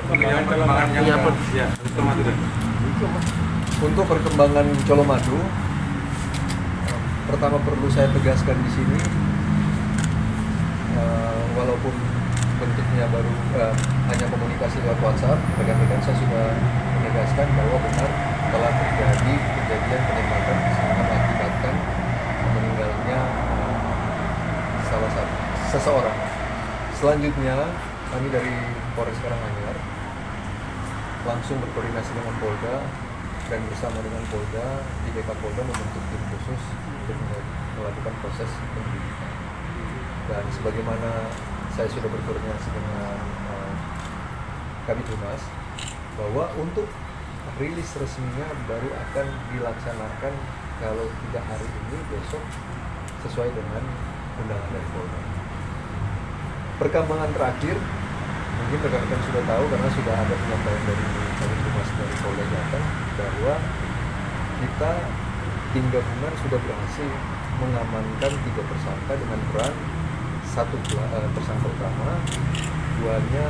perkembangan yang ya, Colomadu. Untuk perkembangan Colomadu, pertama perlu saya tegaskan di sini, walaupun bentuknya baru hanya komunikasi lewat WhatsApp, rekan-rekan saya sudah menegaskan bahwa benar telah terjadi kejadian penembakan sehingga mengakibatkan meninggalnya salah satu seseorang. Selanjutnya kami dari Polres Karanganyar langsung berkoordinasi dengan Polda dan bersama dengan Polda di BK Polda membentuk tim khusus untuk melakukan proses penyelidikan. Dan sebagaimana saya sudah berkoordinasi dengan Kabid Humas bahwa untuk rilis resminya baru akan dilaksanakan kalau tidak hari ini, besok sesuai dengan undangan dari Polda. Perkembangan terakhir mungkin rekan-rekan sudah tahu karena sudah ada penyampaian dari Kabid Humas dari Polda Jateng bahwa kita tim gabungan sudah berhasil mengamankan 3 tersangka dengan peran 1 tersangka utama, 2-nya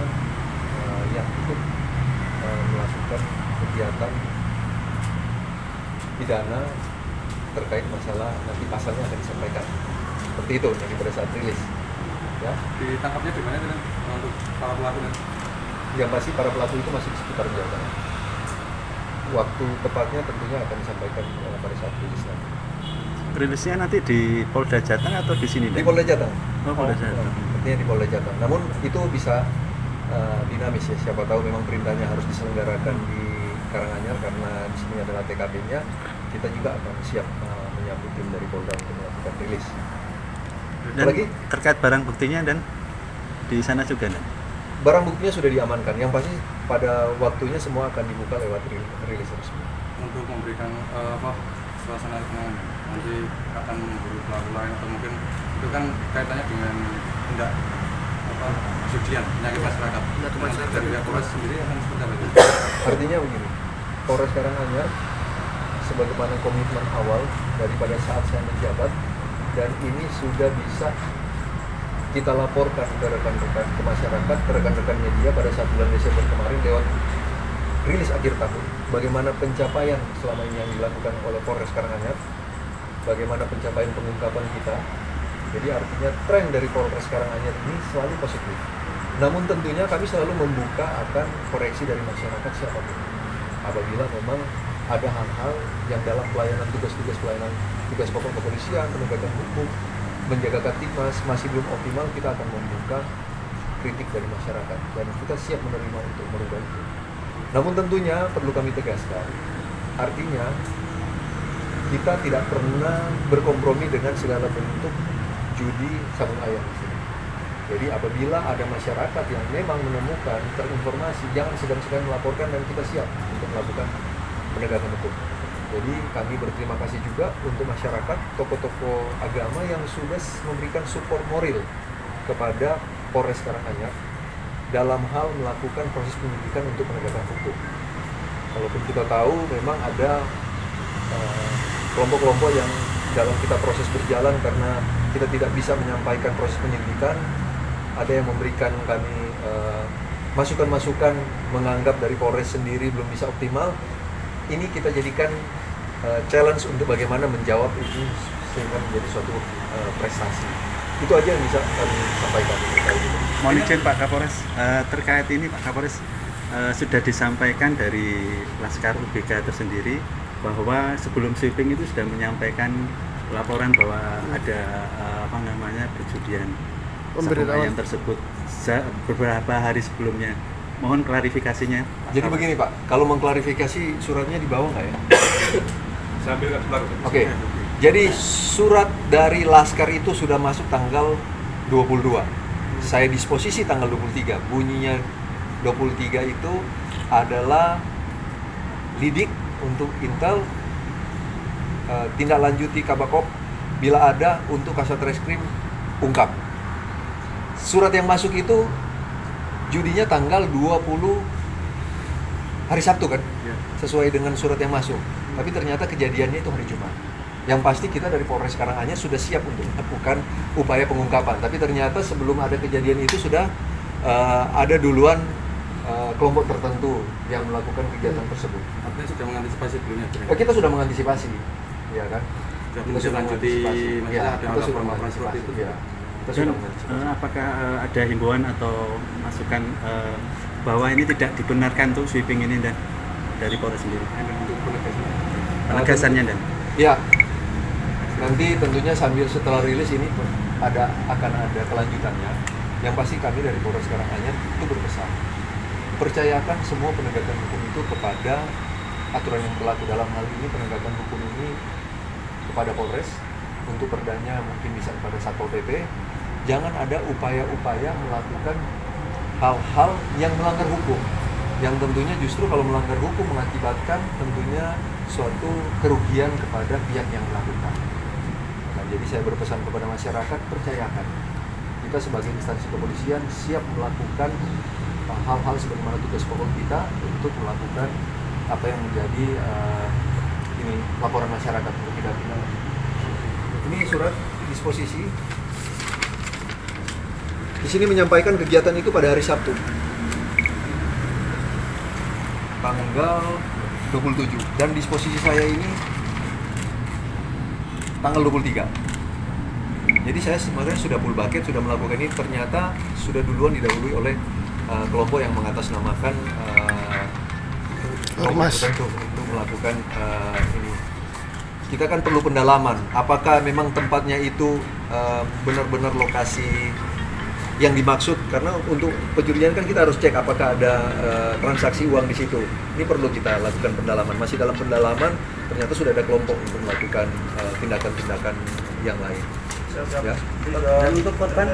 yang ikut melakukan kegiatan pidana terkait masalah nanti pasalnya akan disampaikan. Seperti itu yang pada saat rilis. Ya. Ditangkapnya di mana untuk para pelaku? Yang pasti para pelaku itu masih di sekitar Jawa Tengah. Waktu tepatnya tentunya akan disampaikan pada saat rilis nanti. Rilisnya nanti di Polda Jateng atau di sini? Di Polda Jateng. Oh, Polda Jateng. Artinya di Polda Jateng. Namun itu bisa dinamis ya. Siapa tahu memang perintahnya harus diselenggarakan di Karanganyar karena di sini adalah TKP-nya. Kita juga akan siap menyambut tim dari Polda untuk melakukan rilis. Dan Lagi terkait barang buktinya dan di sana juga dan? Barang buktinya sudah diamankan. Yang pasti pada waktunya semua akan dibuka lewat rilis resmi. Untuk memberikan suasana tenang, nanti akan memburu pelaku lain atau mungkin itu kan kaitannya dengan tindak perjudian penyakit masyarakat. Dari pihak Polres sendiri akan seperti apa itu? Artinya begini, Polres Karanganyar sebagaimana komitmen awal daripada saat saya menjabat, dan ini sudah bisa kita laporkan ke rekan-rekan, ke masyarakat, ke rekan-rekan media pada saat bulan Desember kemarin lewat rilis akhir tahun, bagaimana pencapaian selama ini yang dilakukan oleh Polres Karanganyar, bagaimana pencapaian pengungkapan kita. Jadi artinya tren dari Polres Karanganyar ini selalu positif. Namun tentunya kami selalu membuka akan koreksi dari masyarakat siapapun. Apabila memang ada hal-hal yang dalam pelayanan tugas-tugas pelayanan tugas pokok kepolisian, penegakan hukum, menjaga Kamtibmas masih belum optimal, kita akan membuka kritik dari masyarakat dan kita siap menerima untuk merubah itu. Namun tentunya perlu kami tegaskan, artinya kita tidak pernah berkompromi dengan segala bentuk judi sabung ayam di sini. Jadi apabila ada masyarakat yang memang menemukan terinformasi, jangan segan-segan melaporkan dan kita siap untuk melakukan penegakan hukum. Jadi kami berterima kasih juga untuk masyarakat, tokoh-tokoh agama yang sudah memberikan support moral kepada Polres Karanganyar dalam hal melakukan proses penyidikan untuk penegakan hukum. Walaupun kita tahu memang ada kelompok-kelompok yang dalam kita proses berjalan karena kita tidak bisa menyampaikan proses penyidikan, ada yang memberikan kami masukan-masukan menganggap dari Polres sendiri belum bisa optimal. Ini kita jadikan challenge untuk bagaimana menjawab itu sehingga menjadi suatu prestasi. Itu aja yang bisa kami sampaikan. Mohon izin Pak Kapolres, terkait ini Pak Kapolres sudah disampaikan dari Laskar UBK tersendiri bahwa sebelum sweeping itu sudah menyampaikan laporan bahwa ada perjudian sabung ayam tersebut beberapa hari sebelumnya. Mohon klarifikasinya. Jadi begini Pak, kalau mengklarifikasi suratnya dibawa nggak ya? Saya ambilkan surat. Oke. Jadi surat dari Laskar itu sudah masuk tanggal 22. Saya disposisi tanggal 23. Bunyinya 23 itu adalah lidik untuk Intel, tindak lanjuti Kabakop bila ada untuk Kasat Reskrim ungkap. Surat yang masuk itu judinya tanggal 20 hari Sabtu kan? Ya. Sesuai dengan surat yang masuk. Tapi ternyata kejadiannya itu hari Jumat. Yang pasti kita dari Polres Karanganyar sudah siap untuk melakukan upaya pengungkapan. Tapi ternyata sebelum ada kejadian itu sudah ada duluan kelompok tertentu yang melakukan kegiatan tersebut. Artinya sudah mengantisipasi sebelumnya. Kita sudah mengantisipasi, ya kan? Sudah menindaklanjuti, maksudnya ada kita sudah laporan seperti mengantisipasi. itu. Ya, kita Dan sudah mengantisipasi. apakah ada himbauan atau masukan bahwa ini tidak dibenarkan untuk sweeping ini dan dari Polres sendiri? Untuk Penegasannya dan Ya, nanti tentunya sambil setelah rilis ini akan ada kelanjutannya. Yang pasti kami dari Polres Karanganyar itu berpesan, percayakan semua penegakan hukum itu kepada aturan yang berlaku. Dalam hal ini penegakan hukum ini kepada Polres, untuk perdanya mungkin bisa kepada Satpol PP. Jangan ada upaya-upaya melakukan hal-hal yang melanggar hukum, yang tentunya justru kalau melanggar hukum mengakibatkan tentunya suatu kerugian kepada pihak yang melakukan. Nah, jadi saya berpesan kepada masyarakat, percayakan kita sebagai instansi kepolisian siap melakukan hal-hal sebagaimana tugas pokok kita untuk melakukan apa yang menjadi laporan masyarakat untuk tidak tindak. Ini surat disposisi. Di sini menyampaikan kegiatan itu pada hari Sabtu, tanggal 27, dan disposisi saya ini tanggal 23. Jadi saya sebenarnya sudah full bucket, sudah melakukan ini, ternyata sudah duluan didahului oleh kelompok yang mengatasnamakan Ormas tertentu untuk melakukan ini. Kita kan perlu pendalaman, apakah memang tempatnya itu benar-benar lokasi yang dimaksud, karena untuk pencurian kan kita harus cek apakah ada transaksi uang di situ. Ini perlu kita lakukan pendalaman. Masih dalam pendalaman, ternyata sudah ada kelompok untuk melakukan tindakan-tindakan yang lain. Ya. dan untuk korban